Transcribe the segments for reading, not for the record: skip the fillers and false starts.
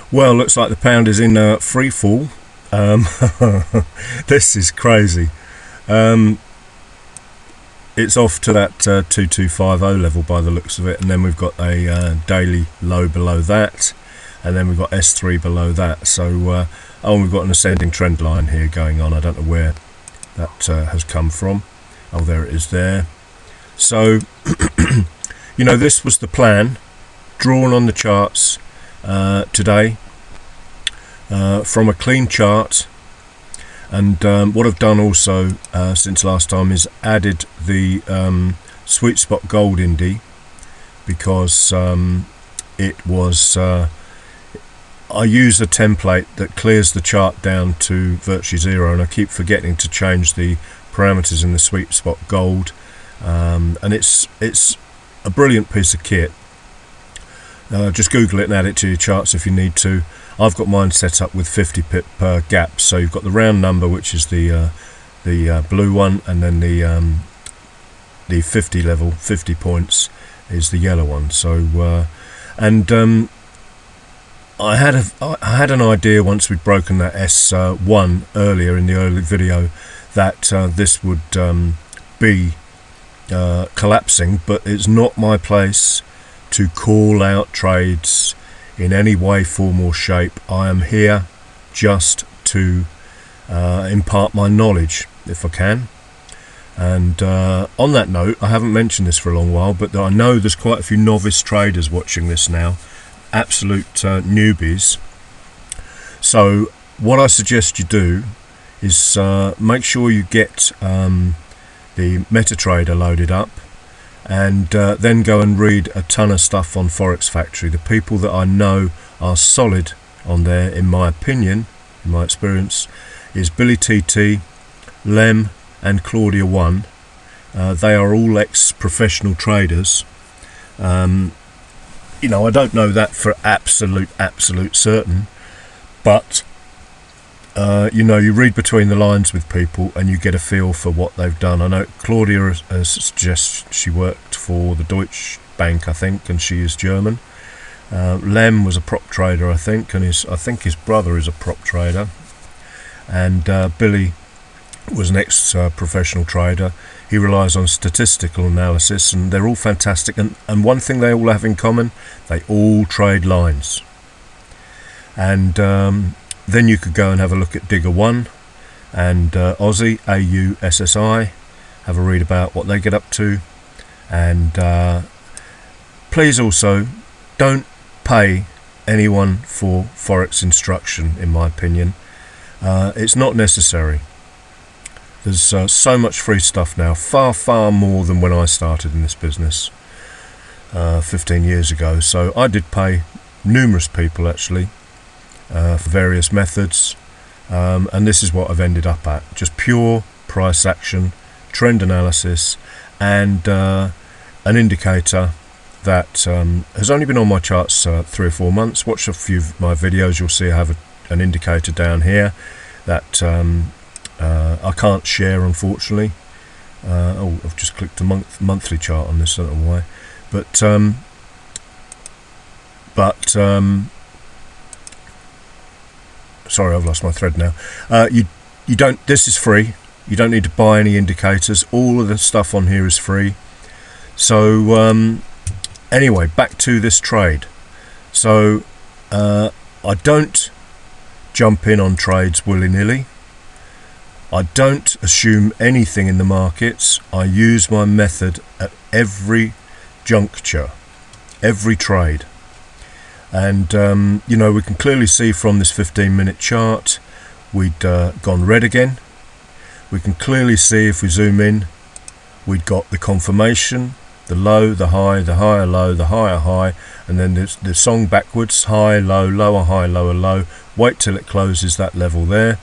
Well, looks like the pound is in free fall. This is crazy. It's off to that 2250 level by the looks of it, and then we've got a daily low below that, and then we've got S3 below that. So we've got an ascending trend line here going on. I don't know where that has come from. Oh, there it is there. So this was the plan drawn on the charts today from a clean chart. And what I've done also since last time is added the sweet spot gold Indy, because it was I use a template that clears the chart down to virtually zero, and I keep forgetting to change the parameters in the sweet spot gold, and it's a brilliant piece of kit. Just Google it and add it to your charts if you need to. I've got mine set up with 50 pip per gap, so you've got the round number, which is the blue one, and then the 50 level, 50 points, is the yellow one. So I had an idea once we'd broken that S1 earlier in the early video that this would be collapsing, but it's not my place to call out trades in any way, form or shape. I am here just to impart my knowledge if I can. And on that note, I haven't mentioned this for a long while, but I know there's quite a few novice traders watching this now, absolute newbies. So what I suggest you do is make sure you get the MetaTrader loaded up, and then go and read a ton of stuff on Forex Factory. The people that I know are solid on there, in my opinion, in my experience, is Billy TT, Lem and Claudia One. They are all ex-professional traders. I don't know that for absolute certain, but you read between the lines with people and you get a feel for what they've done. I know Claudia suggests she worked for the Deutsche Bank, I think, and she is German. Lem was a prop trader, I think, and I think his brother is a prop trader. And Billy was an ex-professional trader. He relies on statistical analysis, and they're all fantastic. And one thing they all have in common, they all trade lines. And then you could go and have a look at Digger One and Aussie, AUSSI, have a read about what they get up to. And please also don't pay anyone for Forex instruction, in my opinion. It's not necessary. There's so much free stuff now, far more than when I started in this business 15 years ago. So I did pay numerous people actually for various methods, and this is what I've ended up at: just pure price action, trend analysis, and an indicator that has only been on my charts 3 or 4 months. Watch a few of my videos, you'll see I have an indicator down here that I can't share, unfortunately. I've just clicked a monthly chart on this, I don't know why, but sorry, I've lost my thread now. You don't. This is free. You don't need to buy any indicators. All of the stuff on here is free. So anyway, back to this trade. So I don't jump in on trades willy-nilly. I don't assume anything in the markets. I use my method at every juncture, every trade. And we can clearly see from this 15-minute chart we'd gone red again. We can clearly see, if we zoom in, we'd got the confirmation, the low, the high, the higher low, the higher high, and then the song backwards: high, low, lower high, lower low. Wait till it closes that level there,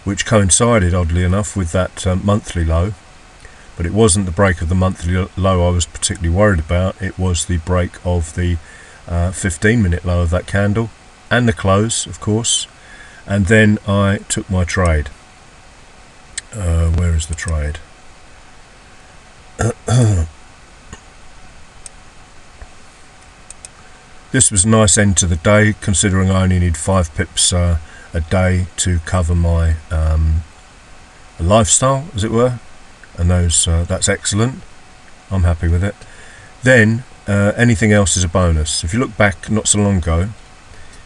which coincided, oddly enough, with that monthly low. But it wasn't the break of the monthly low I was particularly worried about. It was the break of the 15-minute low of that candle, and the close, of course. And then I took my trade. Where is the trade? this was a nice end to the day, considering I only need 5 pips a day to cover my lifestyle, as it were, and that's excellent. I'm happy with it. Then anything else is a bonus. If you look back not so long ago,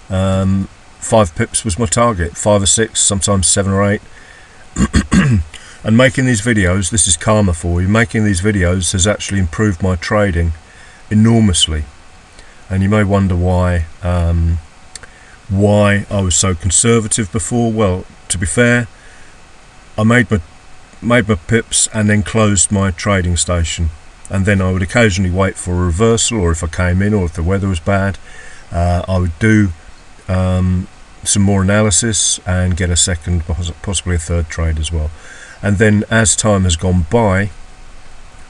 5 pips was my target, 5 or 6, sometimes 7 or 8. And making these videos, this is karma for you, making these videos has actually improved my trading enormously. And you may wonder why I was so conservative before. Well, to be fair, I made my pips and then closed my trading station, and then I would occasionally wait for a reversal, or if I came in, or if the weather was bad, I would do some more analysis and get a second, possibly a third trade as well. And then as time has gone by,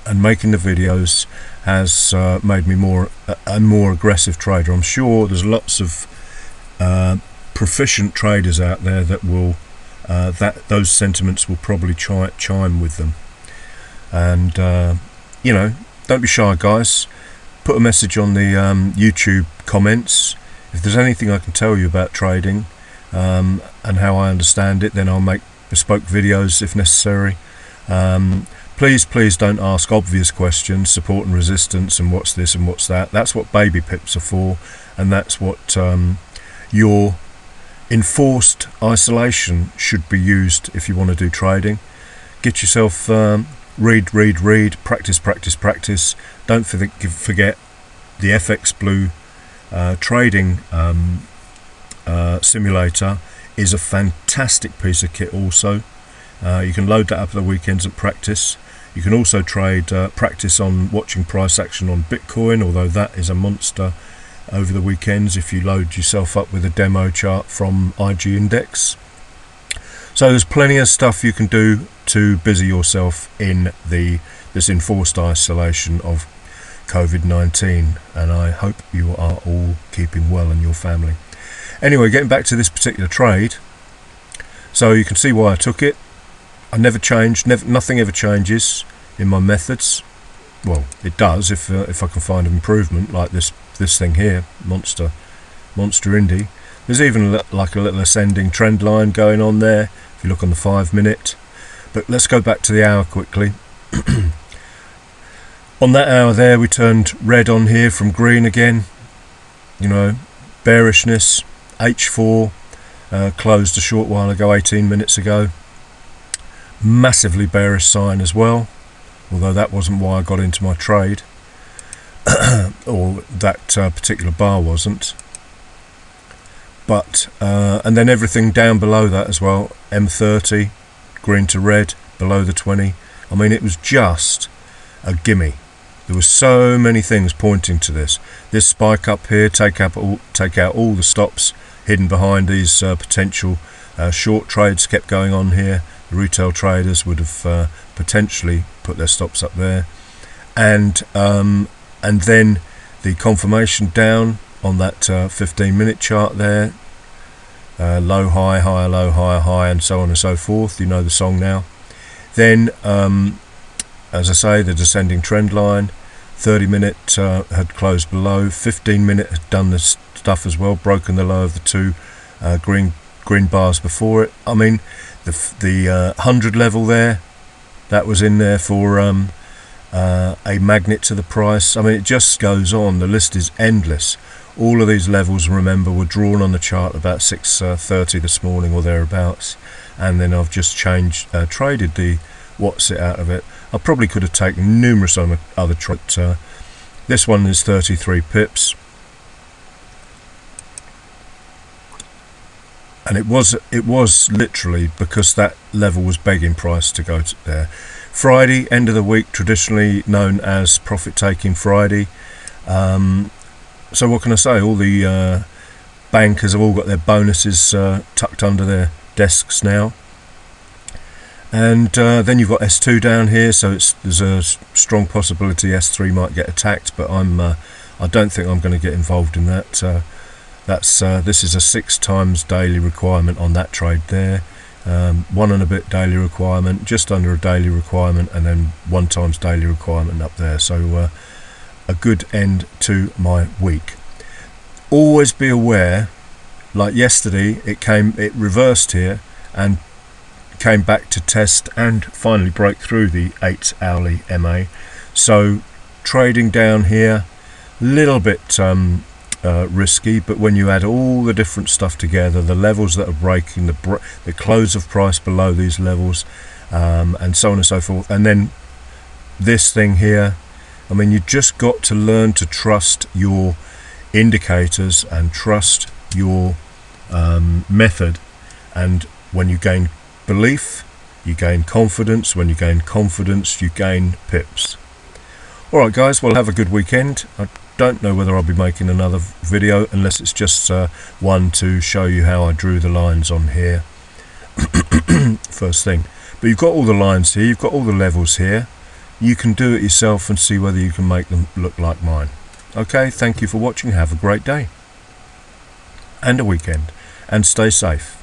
and making the videos has made me a more aggressive trader. I'm sure there's lots of proficient traders out there that will those sentiments will probably chime with them. And don't be shy, guys. Put a message on the YouTube comments. If there's anything I can tell you about trading and how I understand it, then I'll make bespoke videos if necessary. Please don't ask obvious questions, support and resistance and what's this and what's that. That's what baby pips are for, and that's what your enforced isolation should be used if you want to do trading. Get yourself read, practice. Don't forget the FX Blue trading simulator is a fantastic piece of kit also. You can load that up at the weekends and practice. You can also practice on watching price action on Bitcoin, although that is a monster over the weekends if you load yourself up with a demo chart from IG Index. So there's plenty of stuff you can do to busy yourself in this enforced isolation of COVID-19, and I hope you are all keeping well and your family. Anyway, getting back to this particular trade, so you can see why I took it. I never changed, nothing ever changes in my methods. Well, it does if I can find an improvement, like this thing here, Monster Indy. There's even like a little ascending trend line going on there if you look on the 5 minute. But let's go back to the hour quickly. On that hour there, we turned red on here from green again. Bearishness. H4 closed a short while ago, 18 minutes ago. Massively bearish sign as well, although that wasn't why I got into my trade, or that particular bar wasn't. But and then everything down below that as well, M30 green to red below the 20. I mean, it was just a gimme. There were so many things pointing to this spike up here. Take out all the stops hidden behind these potential short trades kept going on here. The retail traders would have potentially put their stops up there, and then the confirmation down on that 15-minute chart there, low high, higher low, higher high, and so on and so forth. You know the song now. Then as I say, the descending trend line. 30-minute had closed below. 15-minute had done this stuff as well, broken the low of the two green bars before it. I mean, the 100 level there, that was in there for a magnet to the price. I mean, it just goes on. The list is endless. All of these levels, remember, were drawn on the chart about 6:30 this morning or thereabouts, and then I've just traded the what's it out of it. I probably could have taken numerous other trades. This one is 33 pips, and it was literally because that level was begging price to go to there. Friday, end of the week, traditionally known as Profit Taking Friday. So what can I say? All the bankers have all got their bonuses tucked under their desks now. And then you've got S2 down here, so there's a strong possibility S3 might get attacked, but I don't think I'm going to get involved in that. This is a 6 times daily requirement on that trade there, 1 and a bit daily requirement, just under a daily requirement, and then 1 times daily requirement up there. So a good end to my week. always be aware, like yesterday it reversed here and came back to test and finally broke through the 8 hourly MA. So trading down here, little bit risky, but when you add all the different stuff together, the levels that are breaking, the close of price below these levels, and so on and so forth, and then this thing here, I mean, you just got to learn to trust your indicators and trust your method. And when you gain belief, you gain confidence. When you gain confidence, you gain pips. Alright guys, well, have a good weekend. I don't know whether I'll be making another video unless it's just one to show you how I drew the lines on here first thing. But you've got all the lines here, you've got all the levels here. You can do it yourself and see whether you can make them look like mine. Okay, thank you for watching. Have a great day and a weekend, and stay safe.